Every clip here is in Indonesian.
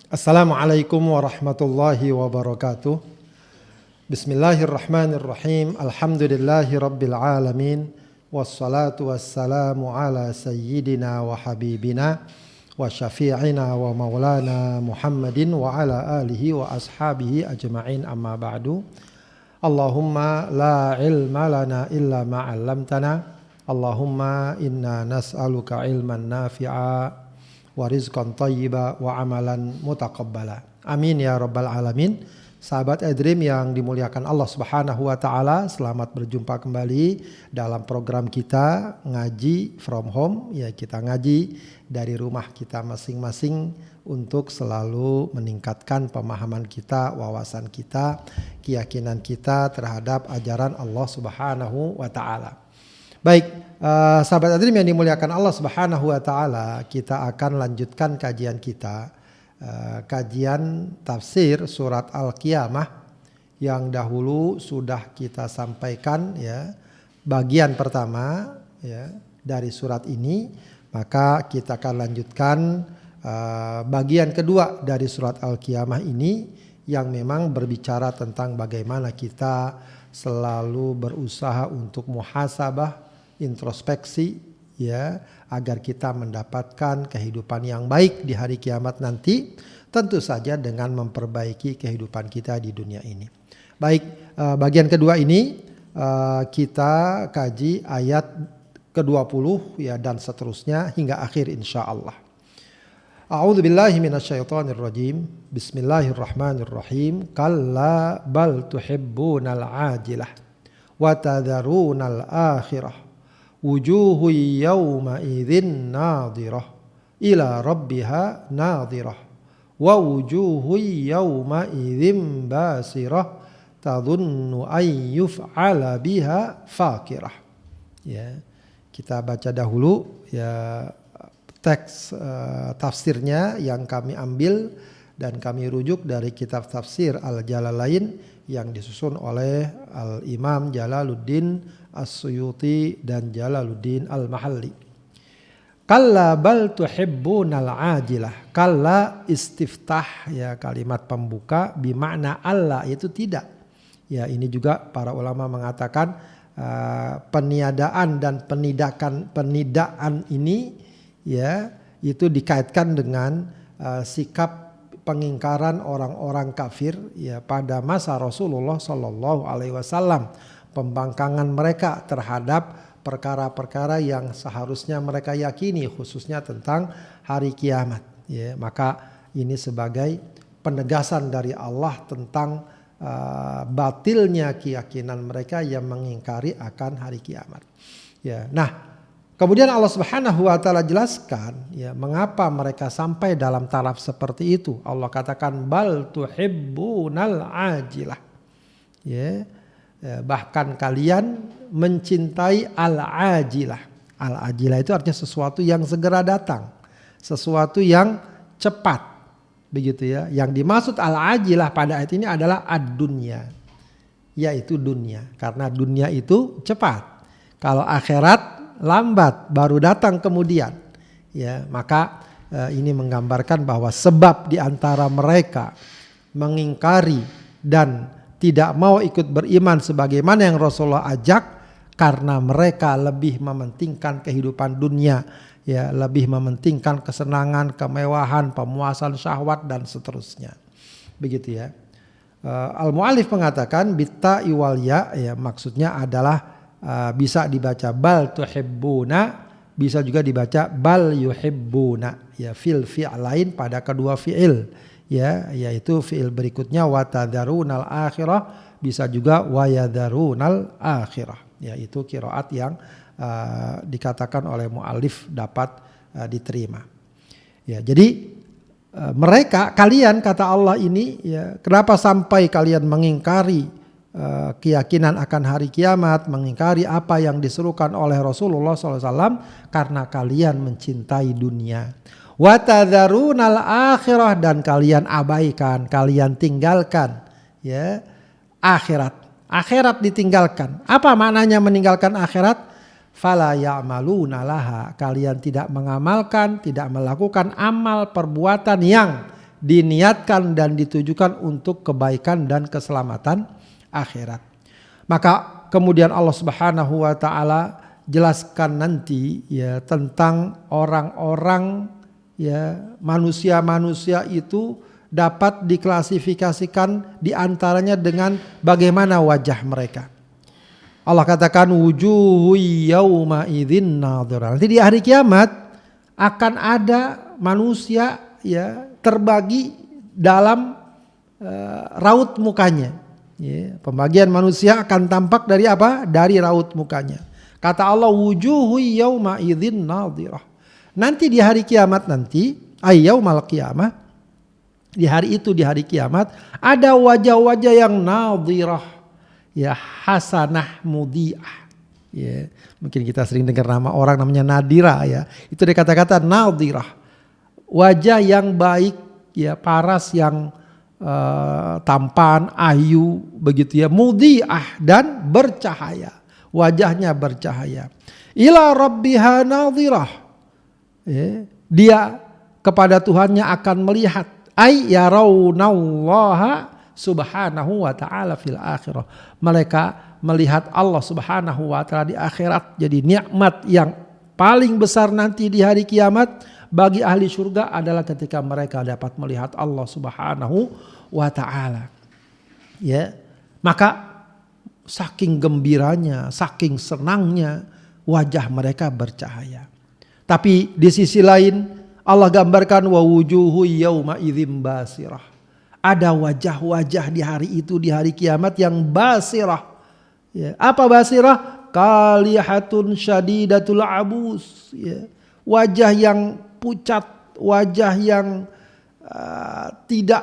Assalamualaikum warahmatullahi wabarakatuh. Bismillahirrahmanirrahim. Alhamdulillahi rabbil alamin. Wassalatu wassalamu ala sayyidina wa habibina wa syafi'ina wa maulana Muhammadin wa ala alihi wa ashabihi ajma'in, amma ba'du. Allahumma la ilma lana illa ma 'allamtana. Allahumma inna nas'aluka ilman nafi'a wa rizqan thayyiba wa amalan mutaqabbala. Amin ya rabbal alamin. Sahabat iDream yang dimuliakan Allah Subhanahu wa taala, selamat berjumpa kembali dalam program kita ngaji from home. Ya, kita ngaji dari rumah kita masing-masing untuk selalu meningkatkan pemahaman kita, wawasan kita, keyakinan kita terhadap ajaran Allah Subhanahu wa taala. Baik, sahabat iDream yang dimuliakan Allah Subhanahu wa taala, kita akan lanjutkan kajian kita, kajian tafsir surat Al-Qiyamah yang dahulu sudah kita sampaikan ya, bagian pertama ya dari surat ini. Maka kita akan lanjutkan bagian kedua dari surat Al-Qiyamah ini yang memang berbicara tentang bagaimana kita selalu berusaha untuk muhasabah, introspeksi ya, agar kita mendapatkan kehidupan yang baik di hari kiamat nanti, tentu saja dengan memperbaiki kehidupan kita di dunia ini. Baik, bagian kedua ini kita kaji ayat ke-20 ya dan seterusnya hingga akhir insyaallah. A'udzubillahi minasyaitonirrajim. Bismillahirrahmanirrahim. Kalla bal tuhibbunal ajilah wa tadharunal akhirah. Wujuhu yawma idzin nadhirah ila rabbiha nadhirah wa wujuhu yawma idzin basirah tadhunnu ay yuf'ala biha fakirah. Ya, kita baca dahulu ya teks tafsirnya yang kami ambil dan kami rujuk dari kitab tafsir Al-Jalalain yang disusun oleh Al-Imam Jalaluddin As-Suyuti dan Jalaluddin Al-Mahalli. Kalla bal tuhibbunal ajilah. Kalla istiftah ya, kalimat pembuka bimakna alla, itu tidak. Ya, ini juga para ulama mengatakan peniadaan dan penidaan ini ya itu dikaitkan dengan sikap pengingkaran orang-orang kafir ya pada masa Rasulullah Shallallahu Alaihi Wasallam, pembangkangan mereka terhadap perkara-perkara yang seharusnya mereka yakini, khususnya tentang hari kiamat. Ya, maka ini sebagai penegasan dari Allah tentang batilnya keyakinan mereka yang mengingkari akan hari kiamat. Ya, nah. Kemudian Allah Subhanahu wa taala jelaskan ya mengapa mereka sampai dalam taraf seperti itu. Allah katakan bal tuhibbunal ajilah. Ya, bahkan kalian mencintai al-ajilah. Al-ajilah itu artinya sesuatu yang segera datang, sesuatu yang cepat. Begitu ya. Yang dimaksud al-ajilah pada ayat ini adalah ad-dunya, yaitu dunia. Karena dunia itu cepat. Kalau akhirat lambat, baru datang kemudian. Ya, maka ini menggambarkan bahwa sebab di antara mereka mengingkari dan tidak mau ikut beriman sebagaimana yang Rasulullah ajak karena mereka lebih mementingkan kehidupan dunia, ya, lebih mementingkan kesenangan, kemewahan, pemuasan syahwat dan seterusnya. Begitu ya. Al-Mu'allif mengatakan bitta iwal ya, ya maksudnya adalah bisa dibaca bal tuhibbuna, bisa juga dibaca bal yuhibbuna ya, fil fi'lain pada kedua fi'il ya, yaitu fi'il berikutnya wa tadharunal akhirah, bisa juga wa yadharunal akhirah, yaitu qiraat yang dikatakan oleh muallif dapat diterima. Ya, jadi mereka, kalian kata Allah ini ya, kenapa sampai kalian mengingkari keyakinan akan hari kiamat, mengingkari apa yang diserukan oleh Rasulullah SAW, karena kalian mencintai dunia. Wa tadharunal akhirah, dan kalian abaikan, kalian tinggalkan ya akhirat. Akhirat ditinggalkan. Apa maknanya meninggalkan akhirat? fala ya'maluna laha, kalian tidak mengamalkan, tidak melakukan amal perbuatan yang diniatkan dan ditujukan untuk kebaikan dan keselamatan akhirat. Maka kemudian Allah Subhanahu wa taala jelaskan nanti ya tentang orang-orang ya manusia-manusia itu dapat diklasifikasikan diantaranya dengan bagaimana wajah mereka. Allah katakan wujuhu yauma idzin nadhirah. Nanti di hari kiamat akan ada manusia ya terbagi dalam raut mukanya. Ya, pembagian manusia akan tampak dari apa? Dari raut mukanya. Kata Allah wujuhu yauma idzin nadhirah. Nanti di hari kiamat nanti, yaumal qiyamah, di hari itu di hari kiamat ada wajah-wajah yang nadhirah. Ya hasanah mudiah. Ya, mungkin kita sering dengar nama orang namanya Nadira ya. Itu dia kata-kata nadhirah. Wajah yang baik ya, paras yang tampan, ayu begitu ya, mudiah dan bercahaya. Wajahnya bercahaya. Ila rabbiha nadhirah. Ya, dia kepada Tuhannya akan melihat. Ay yarawnallaha subhanahu wa ta'ala fil akhirah. Mereka melihat Allah subhanahu wa ta'ala di akhirat. Jadi nikmat yang paling besar nanti di hari kiamat bagi ahli surga adalah ketika mereka dapat melihat Allah subhanahu wa ta'ala. Ya, maka saking gembiranya, saking senangnya wajah mereka bercahaya. Tapi di sisi lain Allah gambarkan wa wujuhu yauma idzim basirah. Ada wajah-wajah di hari itu, di hari kiamat yang basirah. Ya, apa basirah? Kalihatun syadidatul abus. Ya, wajah yang pucat, wajah yang tidak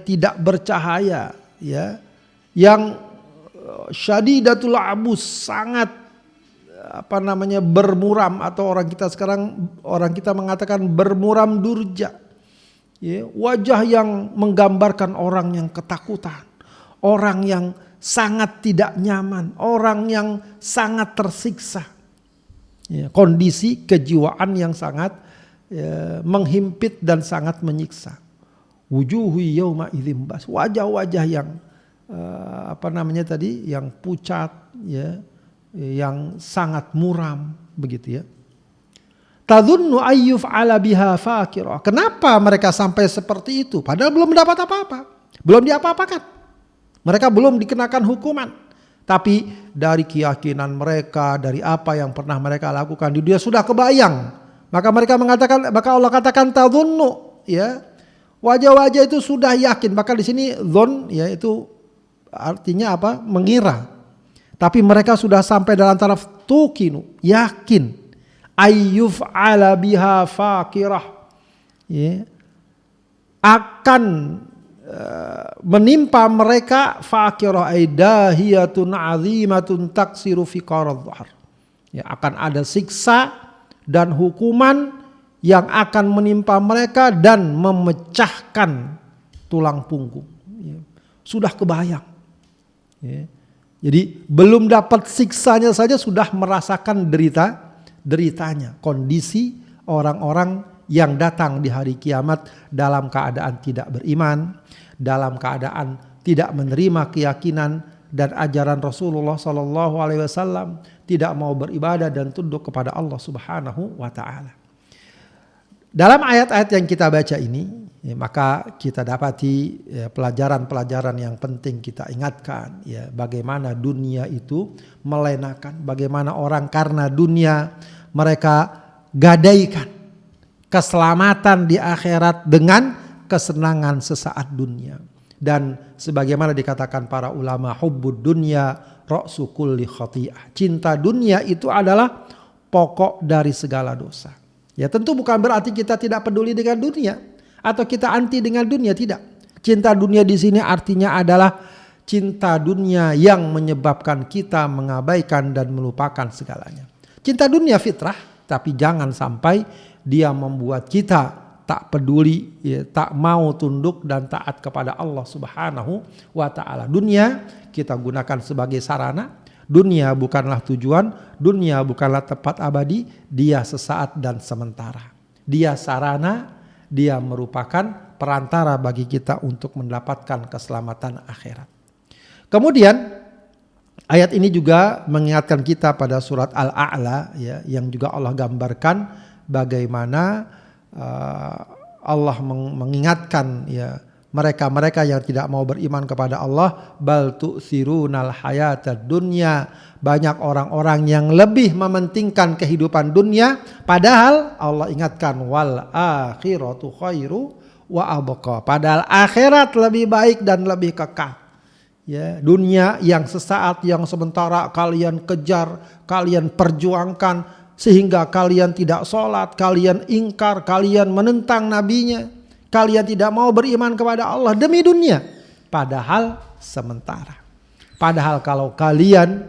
tidak bercahaya. Ya, yang syadidatul abus, sangat bermuram, atau orang kita mengatakan bermuram durja. Ya, wajah yang menggambarkan orang yang ketakutan, orang yang sangat tidak nyaman, orang yang sangat tersiksa. Ya, kondisi kejiwaan yang sangat menghimpit dan sangat menyiksa. Wujuhu yauma idzin bas, wajah-wajah yang yang pucat ya, yang sangat muram begitu ya. Tadhunnu ayyuf'ala biha fakirah. Kenapa mereka sampai seperti itu? Padahal belum mendapat apa-apa. Belum diapa-apakan. Mereka belum dikenakan hukuman. Tapi dari keyakinan mereka, dari apa yang pernah mereka lakukan di dunia sudah kebayang. Maka Allah katakan tadhunnu ya. Wajah-wajah itu sudah yakin. Maka di sini dhon ya itu artinya apa? Mengira. Tapi mereka sudah sampai dalam taraf tuqinu, yakin. Ayyuf'ala biha fakirah. Ya. Akan menimpa mereka fakirah aidahiyatun azimatun taksiru fi qarad dhahr. Ya, akan ada siksa dan hukuman yang akan menimpa mereka dan memecahkan tulang punggung. Ya. Sudah kebayang. Ya. Jadi belum dapat siksanya saja sudah merasakan deritanya, kondisi orang-orang yang datang di hari kiamat dalam keadaan tidak beriman, dalam keadaan tidak menerima keyakinan dan ajaran Rasulullah SAW, tidak mau beribadah dan tunduk kepada Allah Subhanahu wa taala. Dalam ayat-ayat yang kita baca ini, ya, maka kita dapati pelajaran-pelajaran yang penting kita ingatkan, ya, bagaimana dunia itu melenakan, bagaimana orang karena dunia mereka gadaikan keselamatan di akhirat dengan kesenangan sesaat dunia. Dan sebagaimana dikatakan para ulama, hubbud dunya ra'su kulli khati'ah. Cinta dunia itu adalah pokok dari segala dosa. Ya, tentu bukan berarti kita tidak peduli dengan dunia atau kita anti dengan dunia, tidak. Cinta dunia di sini artinya adalah cinta dunia yang menyebabkan kita mengabaikan dan melupakan segalanya. Cinta dunia fitrah, tapi jangan sampai dia membuat kita tak peduli, ya, tak mau tunduk dan taat kepada Allah Subhanahu wa taala. Dunia kita gunakan sebagai sarana, Dunia bukanlah tujuan, dunia bukanlah tempat abadi, dia sesaat dan sementara. Dia sarana, dia merupakan perantara bagi kita untuk mendapatkan keselamatan akhirat. Kemudian ayat ini juga mengingatkan kita pada surat Al-A'la ya, yang juga Allah gambarkan bagaimana Allah mengingatkan ya mereka yang tidak mau beriman kepada Allah, bal tu'thirunal hayatad dunya, banyak orang-orang yang lebih mementingkan kehidupan dunia, padahal Allah ingatkan wal akhiratu khairu wa abqa, padahal akhirat lebih baik dan lebih kekal. Ya, dunia yang sesaat, yang sementara kalian kejar, kalian perjuangkan sehingga kalian tidak sholat, kalian ingkar, kalian menentang nabinya, kalian tidak mau beriman kepada Allah demi dunia, padahal sementara. Padahal kalau kalian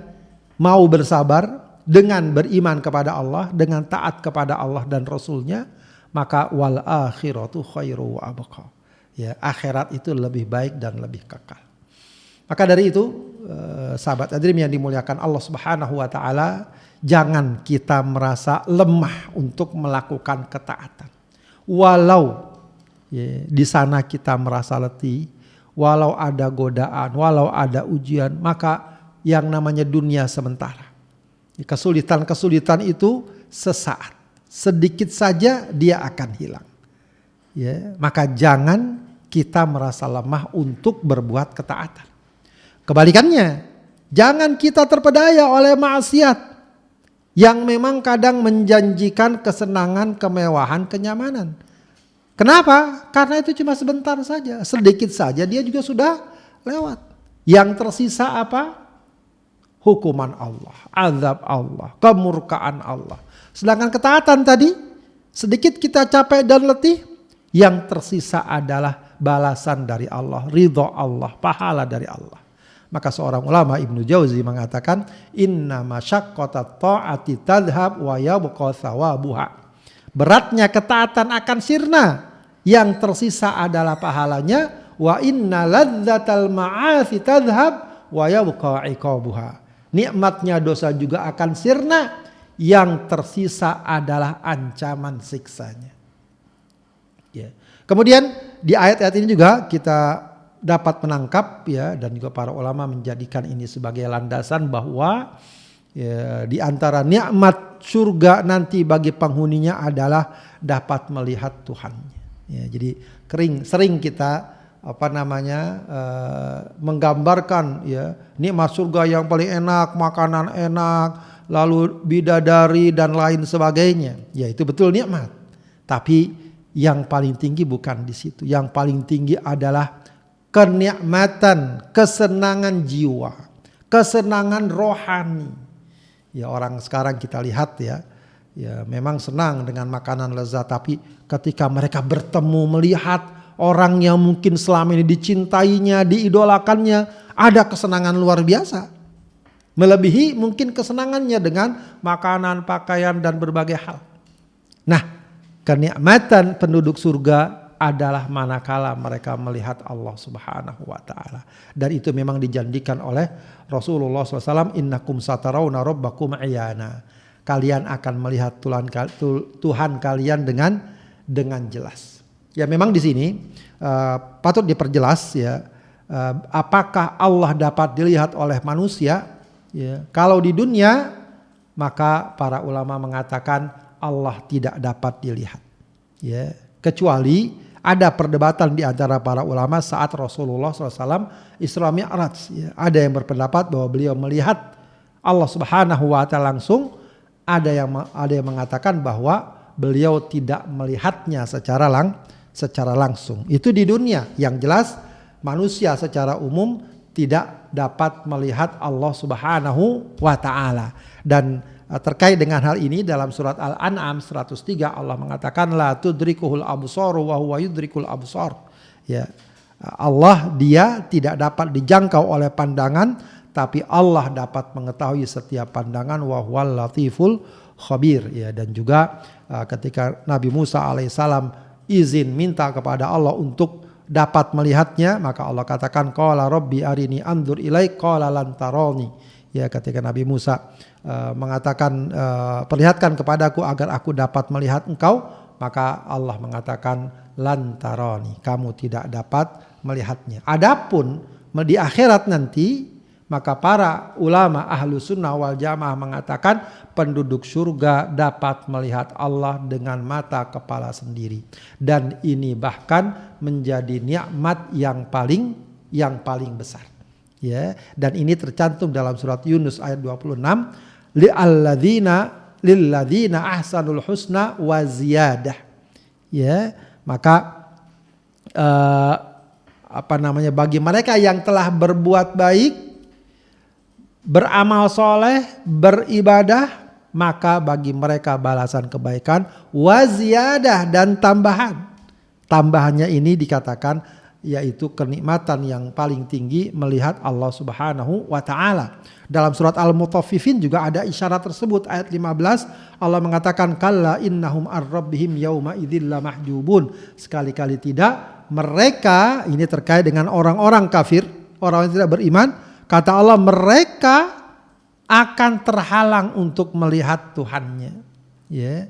mau bersabar dengan beriman kepada Allah, dengan taat kepada Allah dan Rasulnya, maka wal akhiratu khairu wa abqa. Ya, akhirat itu lebih baik dan lebih kekal. Maka dari itu sahabat Adrim yang dimuliakan Allah Subhanahu wa taala, jangan kita merasa lemah untuk melakukan ketaatan. Walau ya, di sana kita merasa letih, walau ada godaan, walau ada ujian, maka yang namanya dunia sementara. Kesulitan-kesulitan itu sesaat, sedikit saja dia akan hilang. Ya, maka jangan kita merasa lemah untuk berbuat ketaatan. Kebalikannya, jangan kita terpedaya oleh maksiat yang memang kadang menjanjikan kesenangan, kemewahan, kenyamanan. Kenapa? Karena itu cuma sebentar saja, sedikit saja dia juga sudah lewat. Yang tersisa apa? Hukuman Allah, azab Allah, kemurkaan Allah. Sedangkan ketaatan tadi, sedikit kita capek dan letih, yang tersisa adalah balasan dari Allah, ridho Allah, pahala dari Allah. Maka seorang ulama Ibnu Jauzi mengatakan, inna masyaqqatat ta'ati tadhhab wa yabqa thawabuha. Beratnya ketaatan akan sirna, yang tersisa adalah pahalanya. Wa inna ladzatal ma'asi tadhhab wa yabqa iqabuha. Nikmatnya dosa juga akan sirna, yang tersisa adalah ancaman siksanya. Ya. Kemudian di ayat-ayat ini juga kita dapat menangkap ya, dan juga para ulama menjadikan ini sebagai landasan bahwa ya, di antara nikmat surga nanti bagi penghuninya adalah dapat melihat Tuhannya. Ya, jadi sering kita menggambarkan ya nikmat surga yang paling enak, makanan enak, lalu bidadari dan lain sebagainya. Ya itu betul nikmat. Tapi yang paling tinggi bukan di situ. Yang paling tinggi adalah kenikmatan, kesenangan jiwa, kesenangan rohani. Ya orang sekarang kita lihat ya memang senang dengan makanan lezat, tapi ketika mereka bertemu melihat orang yang mungkin selama ini dicintainya, diidolakannya, ada kesenangan luar biasa. Melebihi mungkin kesenangannya dengan makanan, pakaian dan berbagai hal. Nah, kenikmatan penduduk surga adalah manakala mereka melihat Allah Subhanahu wa taala. Dan itu memang dijanjikan oleh Rasulullah SAW, innakum satarawna rabbakum iyana. Kalian akan melihat Tuhan kalian dengan jelas. Ya memang di sini patut diperjelas ya, apakah Allah dapat dilihat oleh manusia? Ya, kalau di dunia maka para ulama mengatakan Allah tidak dapat dilihat. Ya, kecuali ada perdebatan di antara para ulama saat Rasulullah SAW Isra Mi'raj. Ya, ada yang berpendapat bahwa beliau melihat Allah Subhanahu wa taala langsung. Ada yang mengatakan bahwa beliau tidak melihatnya secara langsung. Itu di dunia. Yang jelas manusia secara umum tidak dapat melihat Allah Subhanahu wa taala. Dan terkait dengan hal ini dalam surat Al-An'am 103 Allah mengatakan la tudrikuhul absar wa huwa yudrikul absar. Ya. Allah dia tidak dapat dijangkau oleh pandangan, tapi Allah dapat mengetahui setiap pandangan, wa huwal latiful khabir. Ya, dan juga ketika Nabi Musa alaihissalam izin minta kepada Allah untuk dapat melihatnya, maka Allah katakan qala rabbi arini anzur ilaik qala lan tarani. Ya, ketika Nabi Musa mengatakan perlihatkan kepadaku agar aku dapat melihat engkau, maka Allah mengatakan lantaroni, kamu tidak dapat melihatnya. Adapun di akhirat nanti, maka para ulama ahlu sunnah wal jamaah mengatakan penduduk surga dapat melihat Allah dengan mata kepala sendiri. Dan ini bahkan menjadi nikmat yang paling besar. Ya, dan ini tercantum dalam surat Yunus ayat 26. Lilladzina ahsanul husna wa ziyadah. Ya, maka bagi mereka yang telah berbuat baik, beramal soleh, beribadah, maka bagi mereka balasan kebaikan, waziyadah, dan tambahan. Tambahannya ini dikatakan yaitu kenikmatan yang paling tinggi melihat Allah Subhanahu wa ta'ala. Dalam surat Al-Mutaffifin juga ada isyarat tersebut, ayat 15 Allah mengatakan kalla innahum ar-rabbihim yawma idzil lamahjubun. Sekali-kali tidak, mereka, ini terkait dengan orang-orang kafir, orang yang tidak beriman, kata Allah mereka akan terhalang untuk melihat Tuhannya. Ya.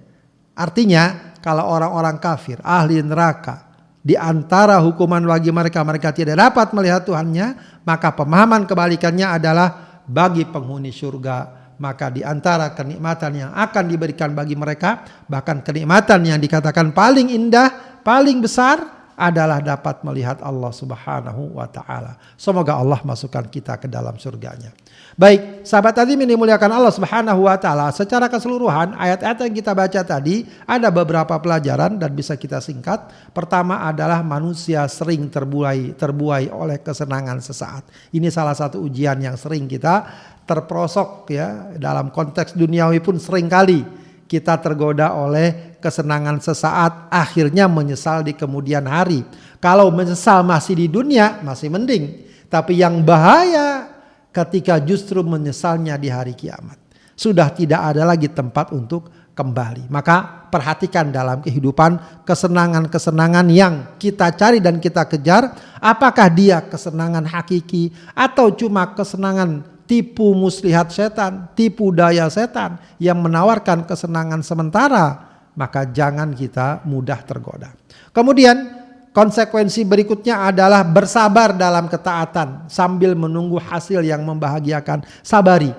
Artinya kalau orang-orang kafir, ahli neraka, di antara hukuman bagi mereka tidak dapat melihat Tuhannya, maka pemahaman kebalikannya adalah bagi penghuni surga, maka di antara kenikmatan yang akan diberikan bagi mereka, bahkan kenikmatan yang dikatakan paling indah, paling besar, adalah dapat melihat Allah Subhanahu wa ta'ala. Semoga Allah masukkan kita ke dalam surganya. Baik, sahabat tadi dimuliakan Allah Subhanahu wa ta'ala. Secara keseluruhan ayat-ayat yang kita baca tadi ada beberapa pelajaran dan bisa kita singkat. Pertama adalah manusia sering terbuai oleh kesenangan sesaat. Ini salah satu ujian yang sering kita terperosok ya. Dalam konteks duniawi pun sering kali kita tergoda oleh kesenangan sesaat, akhirnya menyesal di kemudian hari. Kalau menyesal masih di dunia masih mending, tapi yang bahaya ketika justru menyesalnya di hari kiamat. Sudah tidak ada lagi tempat untuk kembali. Maka perhatikan dalam kehidupan kesenangan-kesenangan yang kita cari dan kita kejar, apakah dia kesenangan hakiki atau cuma kesenangan tipu muslihat setan, tipu daya setan yang menawarkan kesenangan sementara, maka jangan kita mudah tergoda. Kemudian konsekuensi berikutnya adalah bersabar dalam ketaatan sambil menunggu hasil yang membahagiakan. Sabari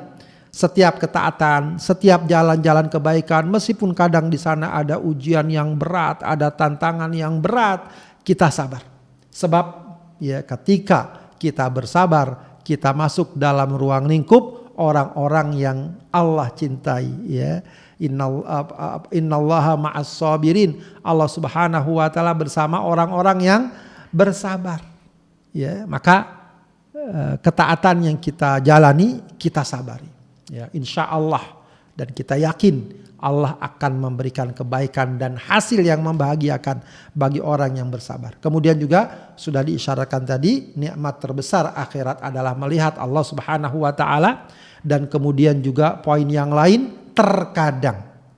setiap ketaatan, setiap jalan-jalan kebaikan, meskipun kadang di sana ada ujian yang berat, ada tantangan yang berat, kita sabar. Sebab ya ketika kita bersabar, kita masuk dalam ruang lingkup orang-orang yang Allah cintai ya. Innallaha ma'as sabirin. Allah Subhanahu wa taala bersama orang-orang yang bersabar. Ya, maka ketaatan yang kita jalani kita sabari. Ya, insyaallah, dan kita yakin Allah akan memberikan kebaikan dan hasil yang membahagiakan bagi orang yang bersabar. Kemudian juga sudah diisyaratkan tadi, nikmat terbesar akhirat adalah melihat Allah Subhanahu wa taala. Dan kemudian juga poin yang lain,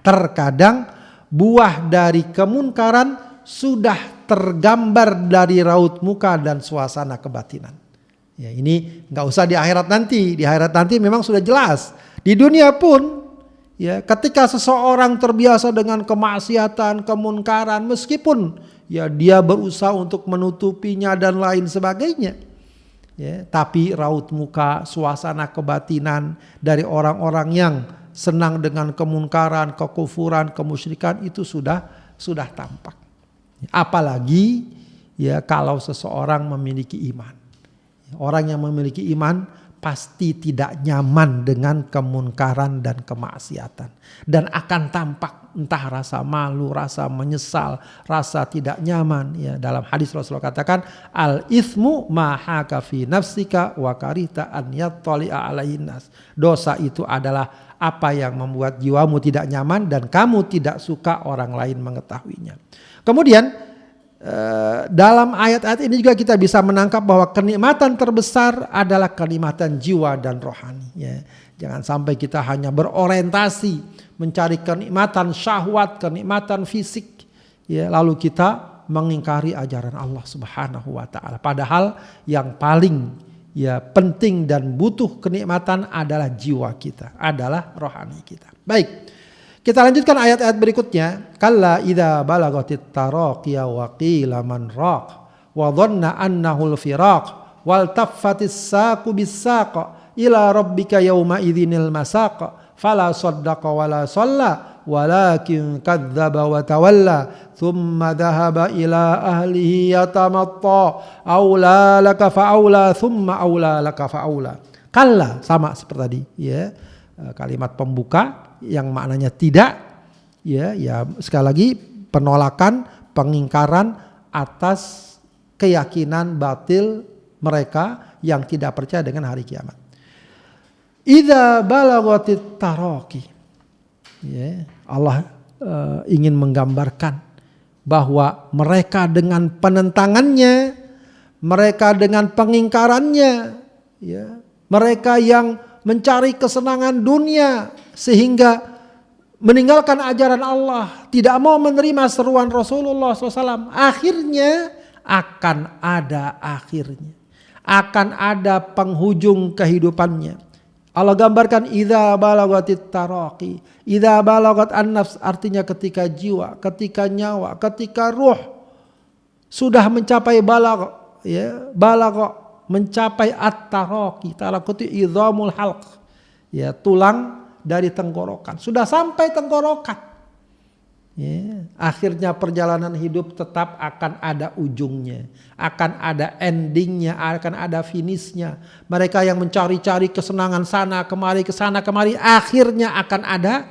terkadang buah dari kemunkaran sudah tergambar dari raut muka dan suasana kebatinan. Ya, ini nggak usah di akhirat nanti. Di akhirat nanti memang sudah jelas. Di dunia pun ya, ketika seseorang terbiasa dengan kemaksiatan, kemunkaran, meskipun ya dia berusaha untuk menutupinya dan lain sebagainya, ya, tapi raut muka, suasana kebatinan dari orang-orang yang senang dengan kemunkaran, kekufuran, kemusyrikan itu sudah tampak. Apalagi ya kalau seseorang memiliki iman. Orang yang memiliki iman pasti tidak nyaman dengan kemunkaran dan kemaksiatan. Dan akan tampak entah rasa malu, rasa menyesal, rasa tidak nyaman. Ya, dalam hadis Rasulullah katakan, al-ithmu ma haka fi nafsika wa karita an yattali'a alaihin nas. Dosa itu adalah apa yang membuat jiwamu tidak nyaman dan kamu tidak suka orang lain mengetahuinya. Kemudian dalam ayat-ayat ini juga kita bisa menangkap bahwa kenikmatan terbesar adalah kenikmatan jiwa dan rohani. Ya, jangan sampai kita hanya berorientasi mencari kenikmatan syahwat, kenikmatan fisik, ya, lalu kita mengingkari ajaran Allah Subhanahu wa taala. Padahal yang paling ya penting dan butuh kenikmatan adalah jiwa kita, adalah rohani kita. Baik, kita lanjutkan ayat-ayat berikutnya. Kalla idza balagatit taraqiya wa qila man raq wa dhanna annahu al-firaq wal taffatis saqu bis-saq ila rabbika yawma idzinil masaq fala saddaqa wala shalla walakin kadzdzaba wa tawalla thumma dhahaba ila ahlihi yatamatta aula laka fa'aula thumma aula laka fa'aula. Kalla, sama seperti tadi ya, kalimat pembuka yang maknanya tidak ya sekali lagi penolakan, pengingkaran atas keyakinan batil mereka yang tidak percaya dengan hari kiamat. Idza balagatit taraqi. Ya, Allah ingin menggambarkan bahwa mereka dengan penentangannya, mereka dengan pengingkarannya, ya, mereka yang mencari kesenangan dunia sehingga meninggalkan ajaran Allah, tidak mau menerima seruan Rasulullah SAW, akhirnya akan ada akhirnya, akan ada penghujung kehidupannya. Allah gambarkan idza balagatit taraqi. Idza balagat an-nafs artinya ketika jiwa, ketika nyawa, ketika ruh sudah mencapai balagh, ya, balagh mencapai at-taraqi. Taraqi itu idhamul halq. Ya, tulang dari tenggorokan. Sudah sampai tenggorokan. Ya, akhirnya perjalanan hidup tetap akan ada ujungnya, akan ada endingnya, akan ada finishnya. Mereka yang mencari-cari kesenangan sana kemari, kesana kemari, akhirnya akan ada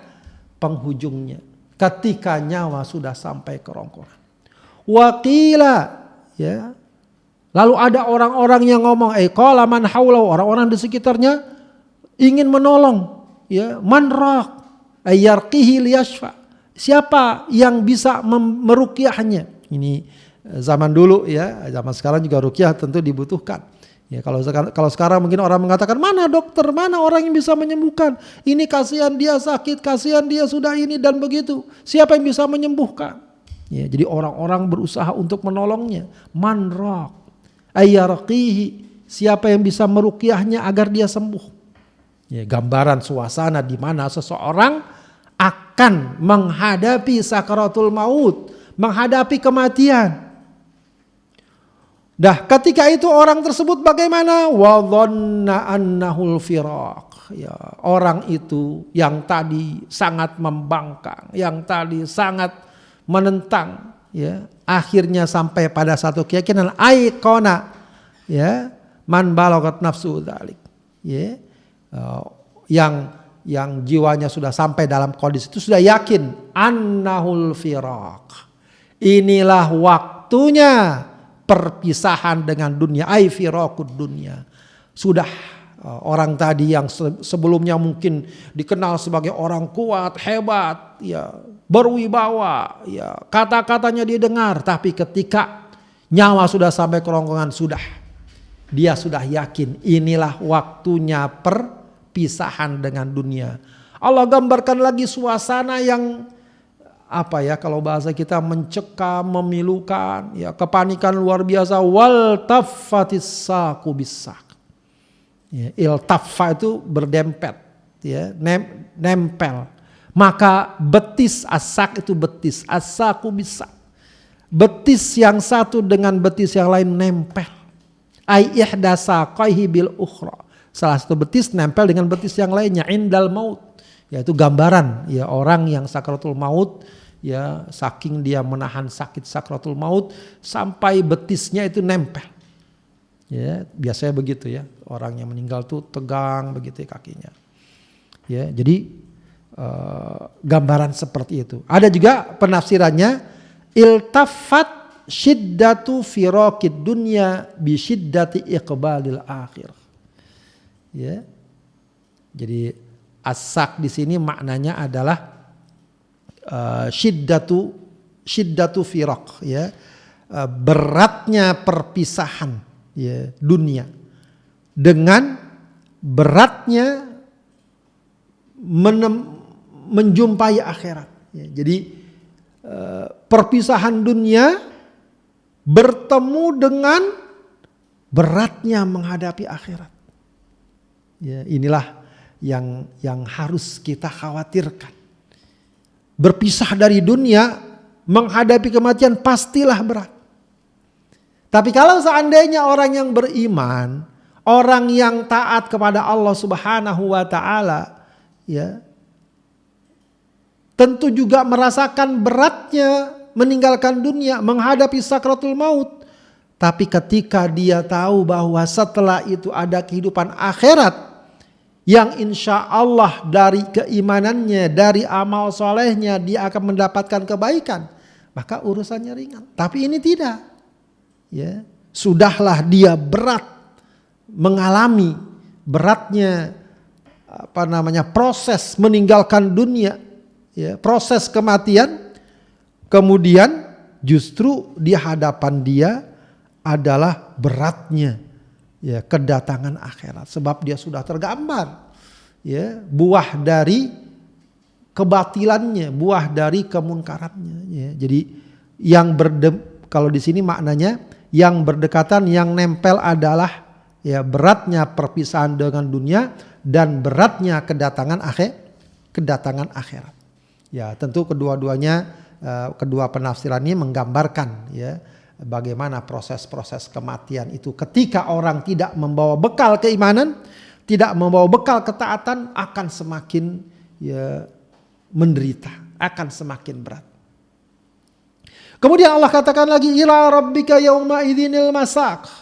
penghujungnya ketika nyawa sudah sampai kerongkongan. Waqila, ya, lalu ada orang-orang yang ngomong, qala man haulahu, orang-orang di sekitarnya ingin menolong, ya, man raq ayyarqihi liyashfa. Siapa yang bisa meruqyahnya? Ini zaman dulu ya, zaman sekarang juga ruqyah tentu dibutuhkan. Ya, kalau sekarang mungkin orang mengatakan mana dokter, mana orang yang bisa menyembuhkan? Ini kasihan dia sakit, kasihan dia sudah ini dan begitu. Siapa yang bisa menyembuhkan? Ya, jadi orang-orang berusaha untuk menolongnya. Man raq ayyarqihi, siapa yang bisa meruqyahnya agar dia sembuh? Ya, gambaran suasana di mana seseorang akan menghadapi sakaratul maut, menghadapi kematian. Dah ketika itu orang tersebut bagaimana? Wa dhanna annahul firaq. Ya, orang itu yang tadi sangat membangkang, yang tadi sangat menentang, ya, akhirnya sampai pada satu keyakinan aiqona, ya, man balagat nafsu dzalik. Ya, yang jiwanya sudah sampai dalam kondisi itu sudah yakin annahul firaq. Inilah waktunya perpisahan dengan dunia, ai firaqud dunia. Sudah orang tadi yang sebelumnya mungkin dikenal sebagai orang kuat, hebat, ya, berwibawa, ya, kata-katanya didengar, tapi ketika nyawa sudah sampai kerongkongan dia sudah yakin inilah waktunya perpisahan dengan dunia. Allah gambarkan lagi suasana yang apa ya, kalau bahasa kita mencekam, memilukan, ya, kepanikan luar biasa. Wal taffatis saqu bis-saq. Ya, iltaffa itu berdempet, ya, nempel. Maka betis as-saq itu betis, as-saqu bis-saq. Betis yang satu dengan betis yang lain nempel. Ai ihda saqaihi bil ukhra. Salah satu betis nempel dengan betis yang lainnya indal maut, yaitu gambaran ya orang yang sakratul maut, ya, saking dia menahan sakit sakratul maut sampai betisnya itu nempel. Ya, biasanya begitu ya, orang yang meninggal tuh tegang begitu ya kakinya. Ya, jadi gambaran seperti itu. Ada juga penafsirannya iltafat syiddatu firaqid dunya bi syiddati iqbalil akhir. Ya, jadi as-saq di sini maknanya adalah syiddatu firaq, ya, beratnya perpisahan, ya, dunia dengan beratnya menjumpai akhirat. Ya, jadi perpisahan dunia bertemu dengan beratnya menghadapi akhirat. Ya, inilah yang harus kita khawatirkan. Berpisah dari dunia, menghadapi kematian pastilah berat. Tapi kalau seandainya orang yang beriman, orang yang taat kepada Allah Subhanahu wa taala, ya, tentu juga merasakan beratnya meninggalkan dunia, menghadapi sakratul maut. Tapi ketika dia tahu bahwa setelah itu ada kehidupan akhirat, yang insya Allah dari keimanannya, dari amal solehnya dia akan mendapatkan kebaikan, maka urusannya ringan. Tapi ini tidak. Ya, sudahlah dia berat mengalami beratnya proses meninggalkan dunia, ya, proses kematian. Kemudian justru di hadapan dia adalah beratnya, ya, kedatangan akhirat, sebab dia sudah tergambar, ya, buah dari kebatilannya, buah dari kemunkarannya, ya. Jadi kalau di sini maknanya yang berdekatan, yang nempel adalah, ya, beratnya perpisahan dengan dunia dan beratnya kedatangan akhirat. Ya, tentu kedua-duanya, kedua penafsiran ini menggambarkan, ya, bagaimana proses-proses kematian itu ketika orang tidak membawa bekal keimanan, tidak membawa bekal ketaatan, akan semakin, ya, menderita, akan semakin berat. Kemudian Allah katakan lagi, ila rabbika yauma idzinil masaq.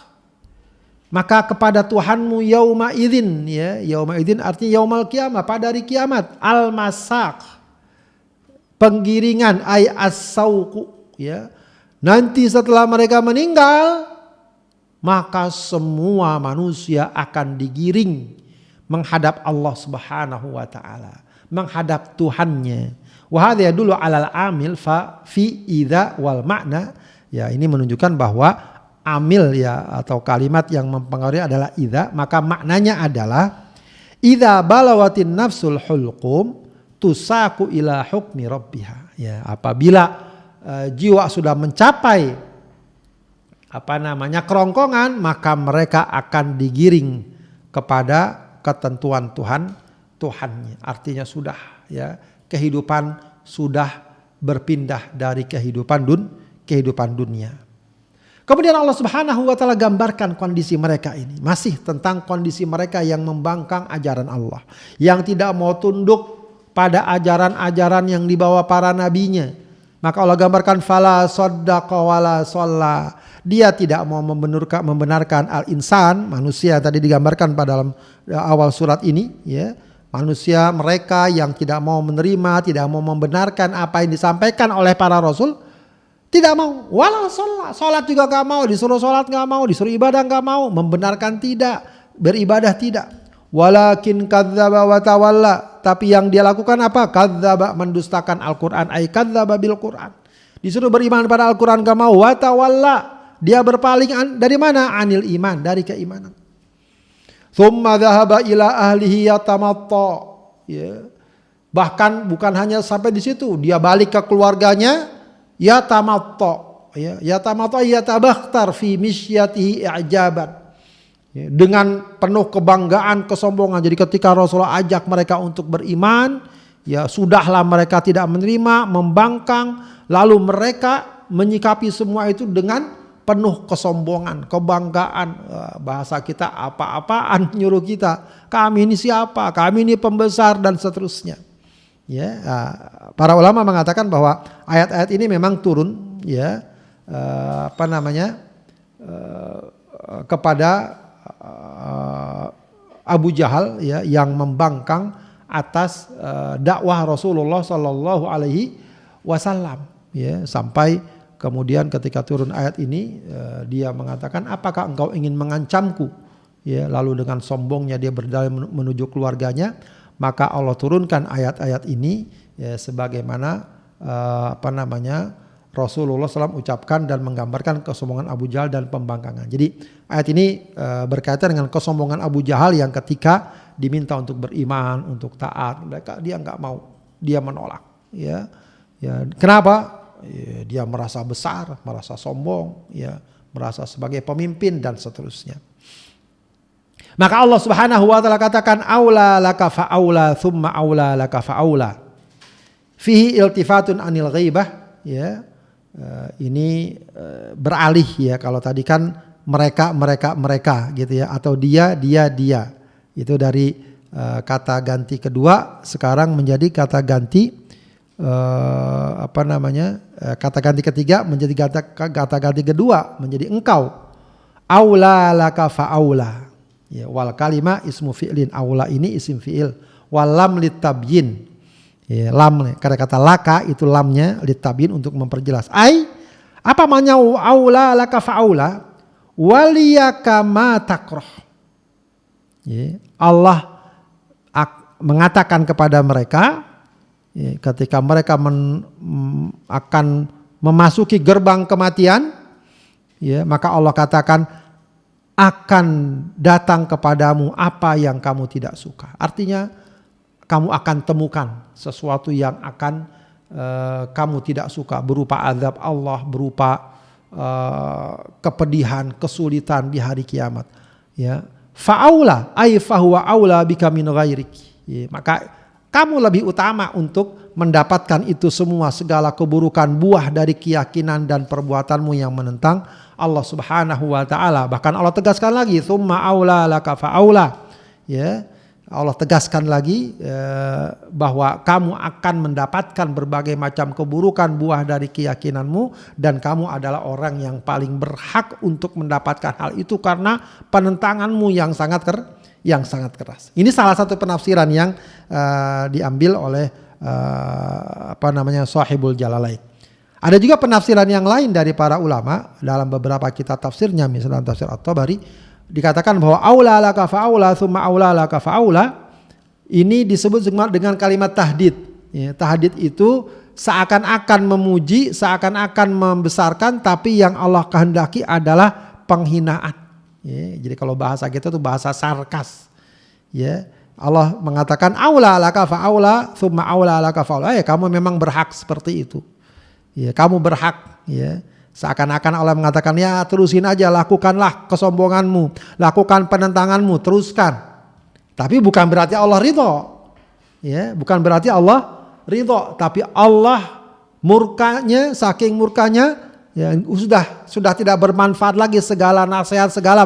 Maka kepada Tuhanmu yauma idzin, ya, yauma idzin artinya yaumal kiamah, pada hari kiamat, al masaq, penggiringan, ay as-sauqu, ya. Nanti setelah mereka meninggal, maka semua manusia akan digiring menghadap Allah Subhanahu wa taala, menghadap Tuhannya. Wa hadza yadullu 'alal amil fa fi idza wal makna. Ya, ini menunjukkan bahwa amil, ya, atau kalimat yang mempengaruhi adalah idza, maka maknanya adalah idza balawatin nafsul hulqum tusaku ila hukmi rabbiha. Ya, apabila jiwa sudah mencapai kerongkongan, maka mereka akan digiring kepada ketentuan Tuhannya. Artinya sudah, ya, kehidupan sudah berpindah dari kehidupan dunia. Kemudian Allah Subhanahu wa taala gambarkan kondisi mereka ini, masih tentang kondisi mereka yang membangkang ajaran Allah, yang tidak mau tunduk pada ajaran-ajaran yang dibawa para nabinya. Maka Allah gambarkan fala saddaqa wala shalla. Dia tidak mau membenarkan al-insan, manusia tadi digambarkan pada dalam awal surat ini, ya. Manusia mereka yang tidak mau menerima, tidak mau membenarkan apa yang disampaikan oleh para rasul, tidak mau. Wala shalla, salat juga enggak mau, disuruh salat enggak mau, disuruh ibadah enggak mau, membenarkan tidak, beribadah tidak. Walakin kadzdzaba wa tawalla, tapi yang dia lakukan apa? Kadzdzaba, mendustakan Al-Qur'an, ay kadzdzaba bil Qur'an. Disuruh beriman pada Al-Qur'an enggak mau, wa tawalla, dia berpaling dari mana? Anil iman, dari keimanan. Tsumma dzahaba ila ahlihi yatamatta, ya. Bahkan bukan hanya sampai di situ, dia balik ke keluarganya, yatamatta, ya. Yatamatta yatabakhtar fi misyatihi i'jaban. Dengan penuh kebanggaan, kesombongan. Jadi ketika Rasulullah ajak mereka untuk beriman, ya sudahlah mereka tidak menerima, membangkang. Lalu mereka menyikapi semua itu dengan penuh kesombongan, kebanggaan. Bahasa kita apa-apaan nyuruh kita. Kami ini siapa? Kami ini pembesar dan seterusnya. Ya, para ulama mengatakan bahwa ayat-ayat ini memang turun, ya, kepada Abu Jahal, ya, yang membangkang atas dakwah Rasulullah Sallallahu Alaihi Wasallam, ya, sampai kemudian ketika turun ayat ini, dia mengatakan, apakah engkau ingin mengancamku, ya, lalu dengan sombongnya dia berdalih menuju keluarganya, maka Allah turunkan ayat-ayat ini, ya, sebagaimana Rasulullah SAW ucapkan dan menggambarkan kesombongan Abu Jahal dan pembangkangan. Jadi ayat ini berkaitan dengan kesombongan Abu Jahal yang ketika diminta untuk beriman, untuk taat, dia nggak mau, dia menolak. Ya, kenapa? Ya, dia merasa besar, merasa sombong, ya, merasa sebagai pemimpin dan seterusnya. Maka Allah Subhanahu wa taala katakan aula laka fa aula thumma aula laka fa aula. Fihi iltifatun anil ghaibah, ya. Ini beralih ya, kalau tadi kan mereka gitu ya, atau dia. Itu dari kata ganti kedua sekarang menjadi kata ganti kata ganti ketiga menjadi kata ganti kedua menjadi engkau. Aula laka fa aula. Ya, wal kalimah ismu fi'lin, aula ini isim fi'il, wal lam litabyin. Ya, lam kata-kata laka itu lamnya litabyin untuk memperjelas. Apa makna aula laka fa aula? Waliyaka ma takrah. Ya, Allah mengatakan kepada mereka ya, ketika mereka akan memasuki gerbang kematian, ya, maka Allah katakan akan datang kepadamu apa yang kamu tidak suka. Artinya kamu akan temukan sesuatu yang akan kamu tidak suka, berupa azab Allah, berupa kepedihan, kesulitan di hari kiamat. Ya, fa'aula ay fahuwa aula bika min ghairik. Ya, maka kamu lebih utama untuk mendapatkan itu semua, segala keburukan, buah dari keyakinan dan perbuatanmu yang menentang Allah Subhanahu wa taala. Bahkan Allah tegaskan lagi, tsumma aula laka fa aula. Ya, Allah tegaskan lagi bahwa kamu akan mendapatkan berbagai macam keburukan buah dari keyakinanmu, dan kamu adalah orang yang paling berhak untuk mendapatkan hal itu karena penentanganmu yang sangat keras. Ini salah satu penafsiran yang diambil oleh Shahibul Jalalain. Ada juga penafsiran yang lain dari para ulama dalam beberapa kitab tafsirnya, misalnya tafsir At-Tabari, dikatakan bahwa aula laka fa'aula thumma aula laka fa'aula ini disebut dengan kalimat tahdid. Ya, tahdid itu seakan-akan memuji, seakan-akan membesarkan, tapi yang Allah kehendaki adalah penghinaan. Ya, jadi kalau bahasa kita itu bahasa sarkas. Ya, Allah mengatakan aula laka fa'aula thumma aula laka fa'aula. Ya, kamu memang berhak seperti itu. Ya, kamu berhak, ya. Seakan-akan Allah mengatakan, ya terusin aja, lakukanlah kesombonganmu, lakukan penentanganmu, teruskan. Tapi bukan berarti Allah ridho. Ya, bukan berarti Allah ridho, tapi Allah murkanya, saking murkanya, ya, sudah tidak bermanfaat lagi segala nasihat, segala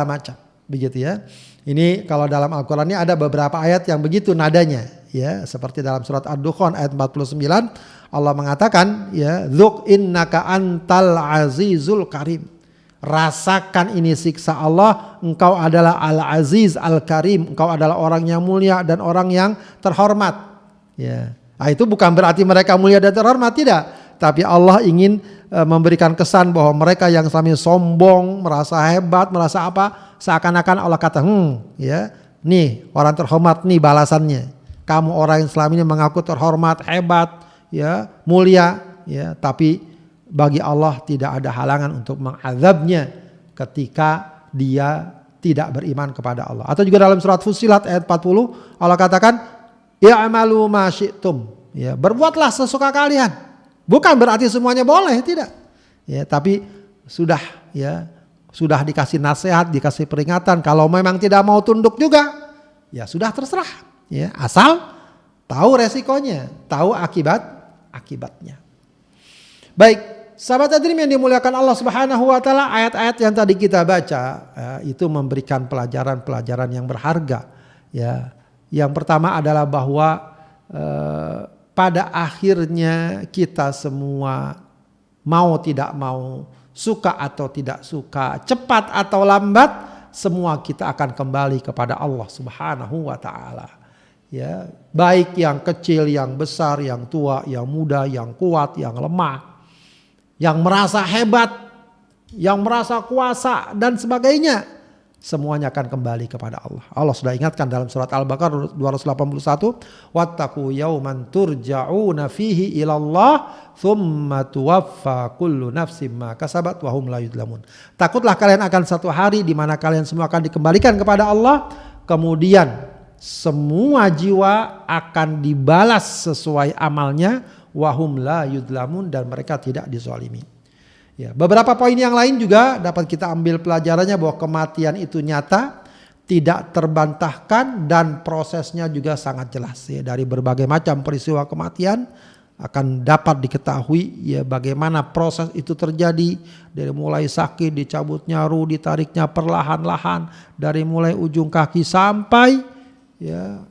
macam. Begitu ya. Ini kalau dalam Al-Qur'an ini ada beberapa ayat yang begitu nadanya, ya, seperti dalam surat Ad-Dukhan ayat 49 Allah mengatakan, ya, dzuk innaka antal azizul karim. Rasakan ini siksa Allah, engkau adalah al-aziz al-karim, engkau adalah orang yang mulia dan orang yang terhormat. Ya. Nah, itu bukan berarti mereka mulia dan terhormat, tidak. Tapi Allah ingin memberikan kesan bahwa mereka yang selama ini sombong, merasa hebat, merasa apa, seakan-akan Allah kata, ya, nih orang terhormat, nih balasannya. Kamu orang yang selama ini mengaku terhormat, hebat, ya, mulia, ya, tapi bagi Allah tidak ada halangan untuk mengazabnya ketika dia tidak beriman kepada Allah. Atau juga dalam surat Fussilat ayat 40 Allah katakan, i'malu ma syi'tum, ya, berbuatlah sesuka kalian. Bukan berarti semuanya boleh, tidak. Ya, tapi sudah dikasih nasihat, dikasih peringatan. Kalau memang tidak mau tunduk juga, ya sudah terserah. Ya, asal tahu resikonya, tahu akibatnya. Baik, sahabat hadirin yang dimuliakan Allah Subhanahu wa taala, ayat-ayat yang tadi kita baca itu memberikan pelajaran-pelajaran yang berharga. Ya, yang pertama adalah bahwa pada akhirnya kita semua mau tidak mau, suka atau tidak suka, cepat atau lambat, semua kita akan kembali kepada Allah Subhanahu wa taala. Ya, baik yang kecil, yang besar, yang tua, yang muda, yang kuat, yang lemah, yang merasa hebat, yang merasa kuasa dan sebagainya, semuanya akan kembali kepada Allah. Allah sudah ingatkan dalam surat Al-Baqarah 281, wattaqu yawman turja'una fihi ilallah thumma tuwaffa kullu nafsin ma kasabat wa hum la yudlamun. Takutlah kalian akan satu hari di mana kalian semua akan dikembalikan kepada Allah, kemudian semua jiwa akan dibalas sesuai amalnya, wa hum la yudlamun, dan mereka tidak dizalimi. Ya, beberapa poin yang lain juga dapat kita ambil pelajarannya bahwa kematian itu nyata, tidak terbantahkan dan prosesnya juga sangat jelas ya. Dari berbagai macam peristiwa kematian akan dapat diketahui ya bagaimana proses itu terjadi, dari mulai sakit, dicabutnya ruh, ditariknya perlahan-lahan dari mulai ujung kaki sampai ya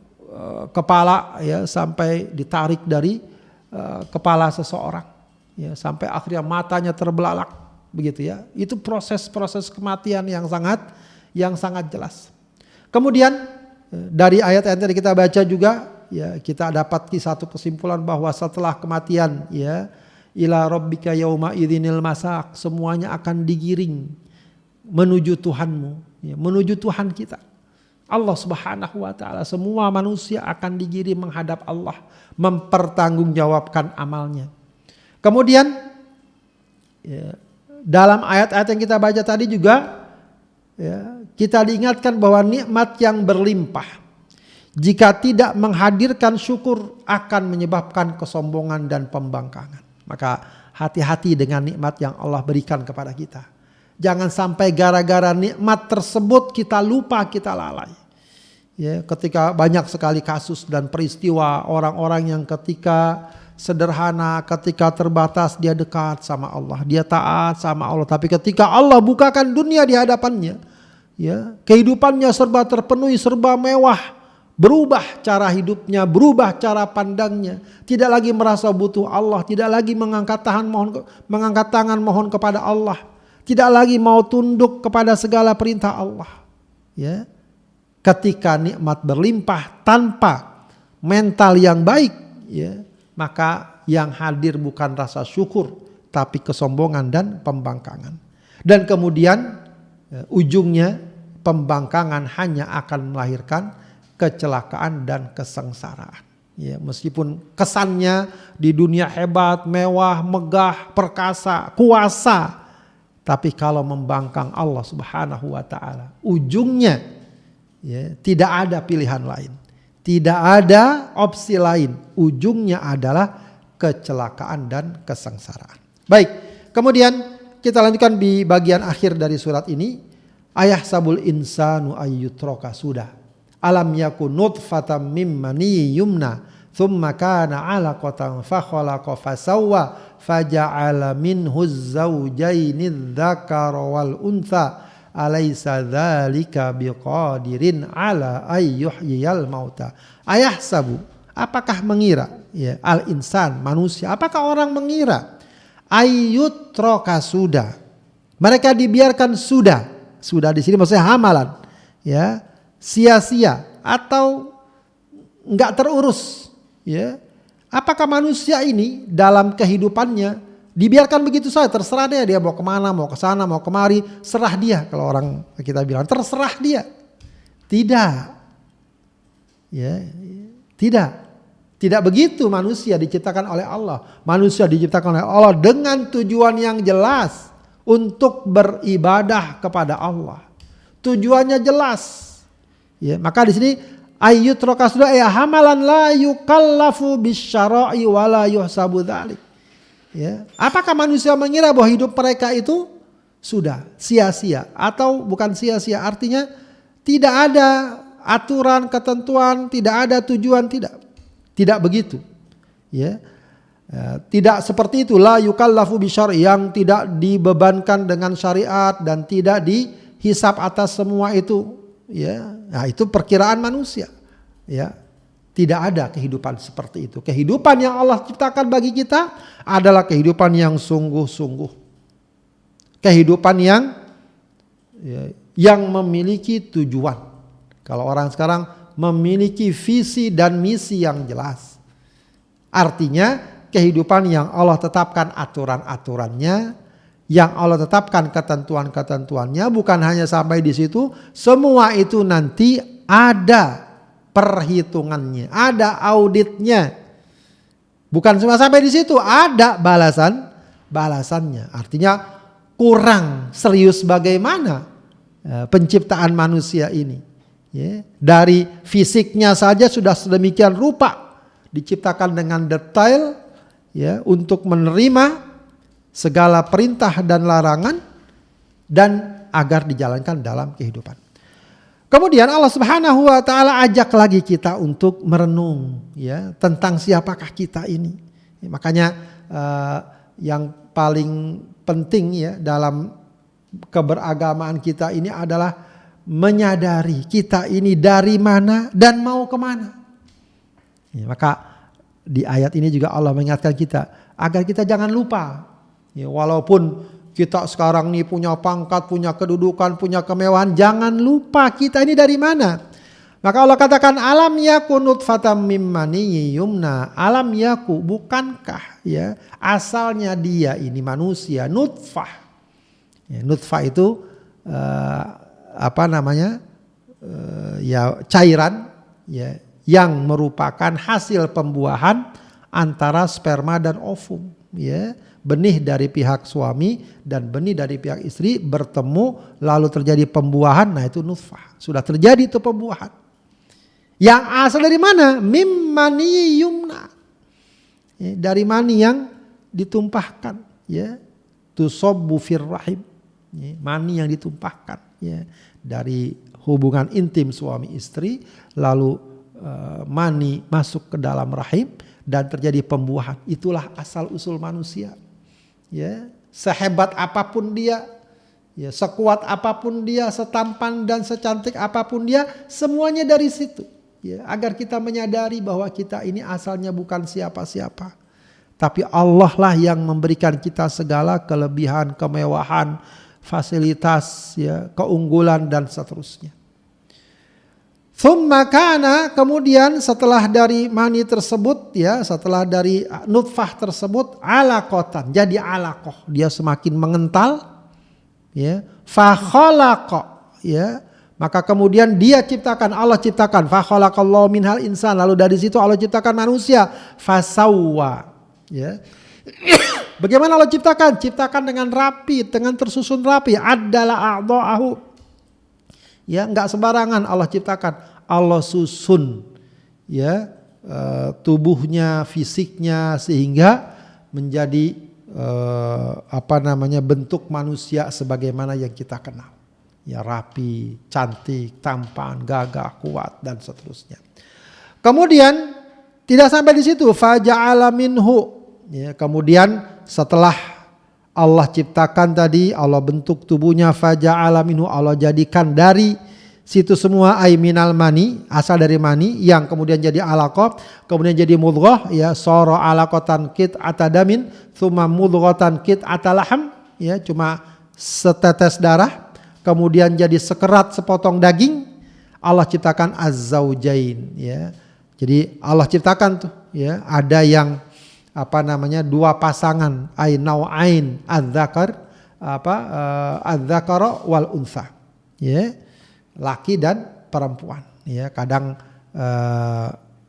kepala ya, sampai ditarik dari kepala seseorang. Ya, sampai akhirnya matanya terbelalak begitu ya. Itu proses-proses kematian yang sangat jelas. Kemudian dari ayat-ayat yang kita baca juga ya, kita dapat satu kesimpulan bahwa setelah kematian ya, ila rabbika yauma idzinil masak, semuanya akan digiring menuju Tuhanmu ya, menuju Tuhan kita Allah Subhanahu wa taala. Semua manusia akan digiring menghadap Allah, mempertanggungjawabkan amalnya. Kemudian ya, dalam ayat-ayat yang kita baca tadi juga ya, kita diingatkan bahwa nikmat yang berlimpah jika tidak menghadirkan syukur akan menyebabkan kesombongan dan pembangkangan. Maka hati-hati dengan nikmat yang Allah berikan kepada kita. Jangan sampai gara-gara nikmat tersebut kita lupa, kita lalai. Ya, ketika banyak sekali kasus dan peristiwa orang-orang yang ketika sederhana, ketika terbatas dia dekat sama Allah, dia taat sama Allah. Tapi ketika Allah bukakan dunia di hadapannya, ya, kehidupannya serba terpenuhi, serba mewah, berubah cara hidupnya, berubah cara pandangnya, tidak lagi merasa butuh Allah, tidak lagi mengangkat tangan mohon kepada Allah, tidak lagi mau tunduk kepada segala perintah Allah. Ya, ketika nikmat berlimpah tanpa mental yang baik, ya, maka yang hadir bukan rasa syukur, tapi kesombongan dan pembangkangan. Dan kemudian ujungnya pembangkangan hanya akan melahirkan kecelakaan dan kesengsaraan. Ya, meskipun kesannya di dunia hebat, mewah, megah, perkasa, kuasa, tapi kalau membangkang Allah Subhanahu wa taala, ujungnya ya, tidak ada pilihan lain. Tidak ada opsi lain. Ujungnya adalah kecelakaan dan kesengsaraan. Baik, kemudian kita lanjutkan di bagian akhir dari surat ini. Ayahsabul insanu ayyutraka sudah. Alam yakun nutfatam mim mani yumna. Thumma kana alaqatan fakhalaqa fasawwa. Faja'ala minhu zawjaini dzakara wal untha. Alaysa dzalika biqadirin ala ayyuhyiyal mauta. Ayahsabu, apakah mengira ya, al insan manusia, apakah orang mengira ayyutraka sudah, mereka dibiarkan sudah di sini maksudnya hamalan ya, sia-sia atau enggak terurus ya. Apakah manusia ini dalam kehidupannya dibiarkan begitu saja, terserah dia mau kemana, mau ke sana, mau kemari, serah dia. Kalau orang kita bilang terserah dia. Tidak. Ya, tidak begitu manusia diciptakan oleh Allah. Manusia diciptakan oleh Allah dengan tujuan yang jelas untuk beribadah kepada Allah. Tujuannya jelas. Ya, maka di sini ayyutraka sudah ya hamalan la yukallafu bisyara'i wa la yuhsabu dzalik. Ya, apakah manusia mengira bahwa hidup mereka itu sudah sia-sia atau bukan sia-sia, artinya tidak ada aturan, ketentuan, tidak ada tujuan, tidak begitu. Ya, tidak seperti itu, la yukallafu bisyar'i, yang tidak dibebankan dengan syariat dan tidak dihisap atas semua itu. Ya, nah itu perkiraan manusia. Ya. Tidak ada kehidupan seperti itu. Kehidupan yang Allah ciptakan bagi kita adalah kehidupan yang sungguh-sungguh. Kehidupan yang memiliki tujuan. Kalau orang sekarang memiliki visi dan misi yang jelas. Artinya kehidupan yang Allah tetapkan aturan-aturannya, yang Allah tetapkan ketentuan-ketentuannya, bukan hanya sampai di situ, semua itu nanti ada perhitungannya, ada auditnya. Bukan cuma sampai di situ, ada balasannya. Artinya kurang serius bagaimana penciptaan manusia ini. Ya, dari fisiknya saja sudah sedemikian rupa, diciptakan dengan detail ya, untuk menerima segala perintah dan larangan dan agar dijalankan dalam kehidupan. Kemudian Allah Subhanahu wa taala ajak lagi kita untuk merenung ya tentang siapakah kita ini. Makanya yang paling penting ya dalam keberagamaan kita ini adalah menyadari kita ini dari mana dan mau kemana. Ya, maka di ayat ini juga Allah mengingatkan kita agar kita jangan lupa. Ya, walaupun kita sekarang nih punya pangkat, punya kedudukan, punya kemewahan, jangan lupa kita ini dari mana. Maka Allah katakan alam yaku nutfatam mim maniyyin yumna. Alam yaku, bukankah ya asalnya dia ini manusia nutfah. Ya, nutfah itu ya cairan ya yang merupakan hasil pembuahan antara sperma dan ovum ya. Benih dari pihak suami dan benih dari pihak istri bertemu lalu terjadi pembuahan, nah itu nutfah. Sudah terjadi itu pembuahan. Yang asal dari mana? Mim mani yumna. Ya, dari mani yang ditumpahkan ya. Tusobbu fir rahim. Ya, mani yang ditumpahkan ya. Dari hubungan intim suami istri lalu mani masuk ke dalam rahim dan terjadi pembuahan. Itulah asal usul manusia. Ya, sehebat apapun dia, ya, sekuat apapun dia, setampan dan secantik apapun dia, semuanya dari situ. Ya, agar kita menyadari bahwa kita ini asalnya bukan siapa-siapa. Tapi Allah lah yang memberikan kita segala kelebihan, kemewahan, fasilitas, ya, keunggulan dan seterusnya. Tsumma kana, kemudian setelah dari mani tersebut ya, setelah dari nutfah tersebut alaqatan, jadi alaqah, dia semakin mengental ya, fa khalaqa ya, maka kemudian dia ciptakan, Allah ciptakan, fa khalaqallahu minhal insan, lalu dari situ Allah ciptakan manusia, fasawwa ya. Bagaimana Allah ciptakan? Ciptakan dengan rapi, dengan tersusun rapi, adalah a'dha'ahu. Ya, enggak sembarangan Allah ciptakan. Allah susun ya tubuhnya, fisiknya sehingga menjadi bentuk manusia sebagaimana yang kita kenal. Ya, rapi, cantik, tampan, gagah, kuat dan seterusnya. Kemudian tidak sampai di situ, faja'ala minhu. Ya, kemudian setelah Allah ciptakan tadi, Allah bentuk tubuhnya, faja'ala minhu, Allah jadikan dari situ semua ay minal mani, asal dari mani yang kemudian jadi alaqah, kemudian jadi mudghah ya, sara alaqatan qit'ata damin, tsumma mudghatan qit'ata laham ya, cuma setetes darah, kemudian jadi sekerat sepotong daging. Allah ciptakan az-zaujain ya. Jadi Allah ciptakan tuh ya, ada yang dua pasangan ay nau'ain adzakar adzakara wal untha ya. Laki dan perempuan ya, kadang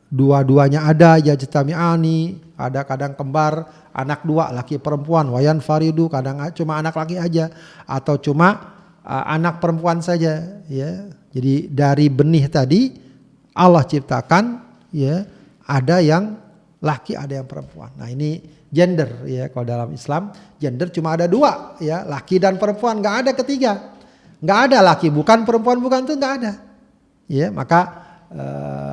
dua-duanya ada ya, jitami'ani, ada kadang kembar anak dua laki perempuan, wayan faridu, kadang cuma anak laki aja atau cuma anak perempuan saja ya. Jadi dari benih tadi Allah ciptakan ya, ada yang laki ada yang perempuan. Nah ini gender ya, kalau dalam Islam gender cuma ada dua ya, laki dan perempuan, nggak ada ketiga. Nggak ada laki bukan, perempuan bukan, itu nggak ada. Ya, maka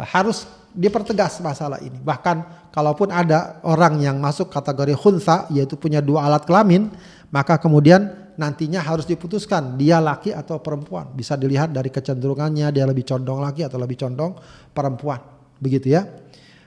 harus dipertegas masalah ini. Bahkan kalaupun ada orang yang masuk kategori khunsa, yaitu punya dua alat kelamin, maka kemudian nantinya harus diputuskan dia laki atau perempuan. Bisa dilihat dari kecenderungannya, dia lebih condong laki atau lebih condong perempuan. Begitu ya.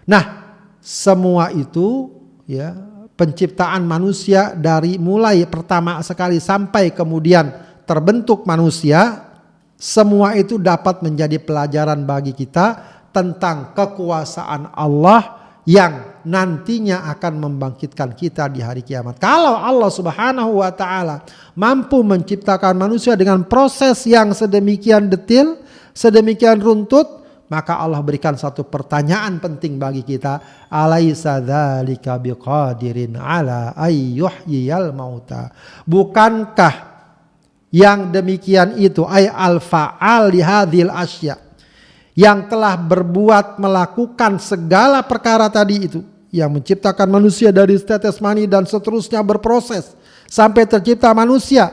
Nah, semua itu ya, penciptaan manusia dari mulai pertama sekali sampai kemudian terbentuk manusia, semua itu dapat menjadi pelajaran bagi kita tentang kekuasaan Allah yang nantinya akan membangkitkan kita di hari kiamat. Kalau Allah Subhanahu wa taala mampu menciptakan manusia dengan proses yang sedemikian detil, sedemikian runtut, maka Allah berikan satu pertanyaan penting bagi kita, alaisa dzalika biqadirin ala ayyuhyiyal mauta. Bukankah yang demikian itu ay al-fa'al li hadhil asya, yang telah berbuat melakukan segala perkara tadi itu yang menciptakan manusia dari tetes mani dan seterusnya berproses sampai tercipta manusia.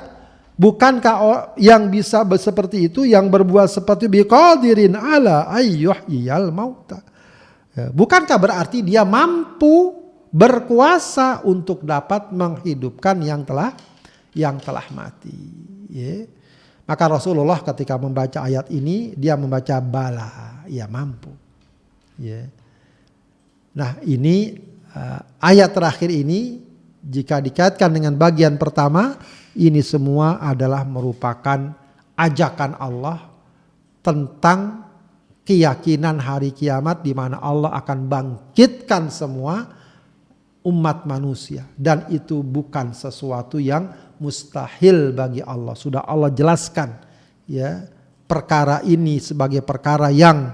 Bukankah yang bisa seperti itu, yang berbuat seperti biqadirin ala ayyuhyiyal mauta? Bukankah berarti dia mampu berkuasa untuk dapat menghidupkan yang telah mati? Ya. Maka Rasulullah ketika membaca ayat ini dia membaca bala, ya mampu. Ya. Nah ini ayat terakhir ini jika dikaitkan dengan bagian pertama, ini semua adalah merupakan ajakan Allah tentang keyakinan hari kiamat di mana Allah akan bangkitkan semua umat manusia. Dan itu bukan sesuatu yang mustahil bagi Allah. Sudah Allah jelaskan ya perkara ini sebagai perkara yang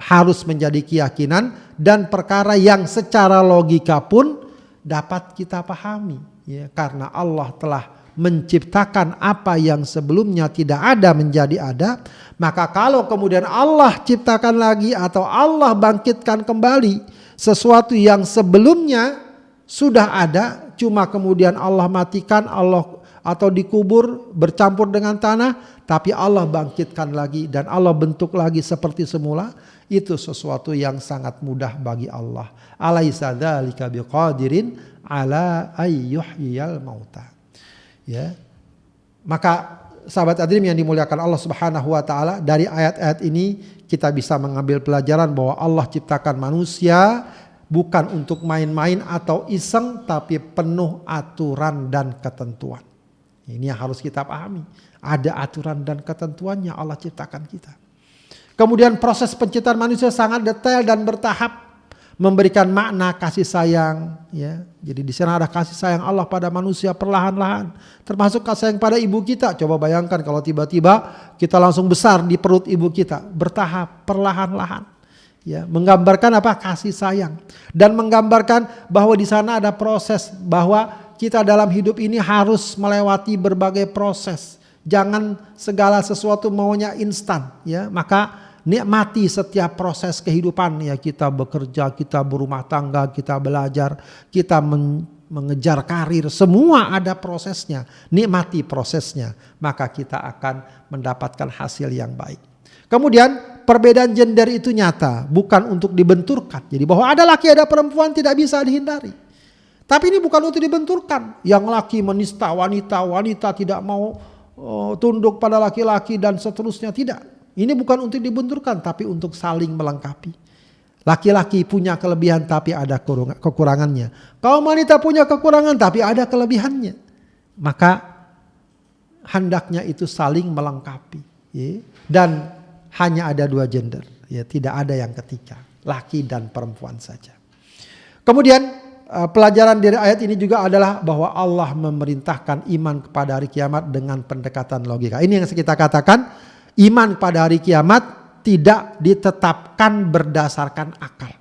harus menjadi keyakinan dan perkara yang secara logika pun dapat kita pahami ya, karena Allah telah menciptakan apa yang sebelumnya tidak ada menjadi ada. Maka kalau kemudian Allah ciptakan lagi atau Allah bangkitkan kembali sesuatu yang sebelumnya sudah ada, cuma kemudian Allah matikan, Allah atau dikubur bercampur dengan tanah, tapi Allah bangkitkan lagi dan Allah bentuk lagi seperti semula, itu sesuatu yang sangat mudah bagi Allah. Alaisa dzalika biqadirin ala ayyuhyiyal mauta. Ya. Maka sahabat adrim yang dimuliakan Allah Subhanahu wa taala, dari ayat-ayat ini kita bisa mengambil pelajaran bahwa Allah ciptakan manusia bukan untuk main-main atau iseng, tapi penuh aturan dan ketentuan. Ini yang harus kita pahami. Ada aturan dan ketentuannya Allah ciptakan kita. Kemudian proses penciptaan manusia sangat detail dan bertahap, memberikan makna kasih sayang. Ya. Jadi di sana ada kasih sayang Allah pada manusia perlahan-lahan. Termasuk kasih sayang pada ibu kita. Coba bayangkan kalau tiba-tiba kita langsung besar di perut ibu kita. Bertahap, perlahan-lahan. Ya, menggambarkan apa? Kasih sayang. Dan menggambarkan bahwa di sana ada proses, bahwa kita dalam hidup ini harus melewati berbagai proses. Jangan segala sesuatu maunya instan. Ya, maka nikmati setiap proses kehidupan. Ya, kita bekerja, kita berumah tangga, kita belajar, kita mengejar karir. Semua ada prosesnya. Nikmati prosesnya. Maka kita akan mendapatkan hasil yang baik. Kemudian perbedaan gender itu nyata, bukan untuk dibenturkan. Jadi bahwa ada laki ada perempuan tidak bisa dihindari. Tapi ini bukan untuk dibenturkan. Yang laki menista wanita, wanita tidak mau tunduk pada laki-laki dan seterusnya, tidak. Ini bukan untuk dibenturkan, tapi untuk saling melengkapi. Laki-laki punya kelebihan tapi ada kekurangannya. Kaum wanita punya kekurangan tapi ada kelebihannya. Maka hendaknya itu saling melengkapi. Ya. Dan hanya ada dua gender, ya, tidak ada yang ketiga, laki dan perempuan saja. Kemudian pelajaran dari ayat ini juga adalah bahwa Allah memerintahkan iman kepada hari kiamat dengan pendekatan logika. Ini yang kita katakan, iman pada hari kiamat tidak ditetapkan berdasarkan akal,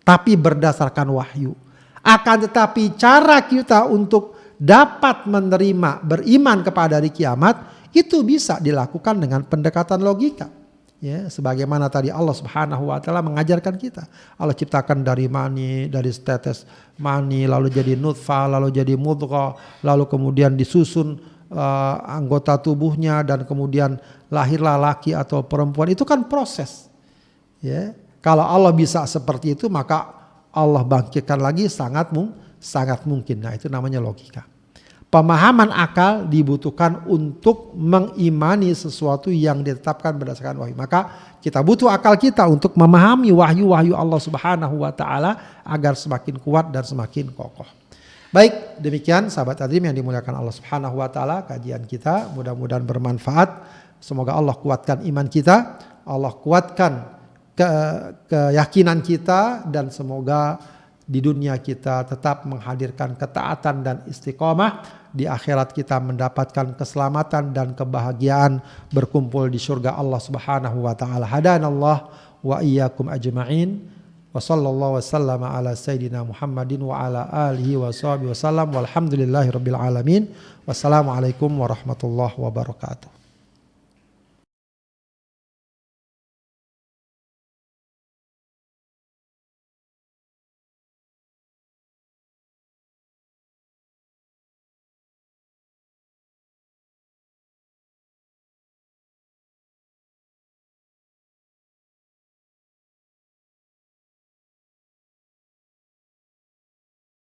tapi berdasarkan wahyu. Akan tetapi cara kita untuk dapat menerima beriman kepada hari kiamat itu bisa dilakukan dengan pendekatan logika. Ya, sebagaimana tadi Allah Subhanahu wa taala mengajarkan kita. Allah ciptakan dari mani, dari setetes mani, lalu jadi nutfah, lalu jadi mudghah, lalu kemudian disusun anggota tubuhnya dan kemudian lahirlah laki atau perempuan. Itu kan proses. Ya, kalau Allah bisa seperti itu, maka Allah bangkitkan lagi sangat mungkin. Nah, itu namanya logika. Pemahaman akal dibutuhkan untuk mengimani sesuatu yang ditetapkan berdasarkan wahyu. Maka kita butuh akal kita untuk memahami wahyu-wahyu Allah Subhanahu wa taala agar semakin kuat dan semakin kokoh. Baik, demikian sahabat adrim yang dimuliakan Allah Subhanahu wa taala, kajian kita mudah-mudahan bermanfaat. Semoga Allah kuatkan iman kita, Allah kuatkan keyakinan kita, dan semoga di dunia kita tetap menghadirkan ketaatan dan istiqomah. Di akhirat kita mendapatkan keselamatan dan kebahagiaan berkumpul di surga Allah Subhanahu wa taala. Hadanallah wa iyyakum ajma'in. Wa sallallahu wasallama ala sayyidina Muhammadin wa ala alihi wa sahbihi wasallam. Walhamdulillahirabbil alamin. Wassalamualaikum warahmatullahi wabarakatuh.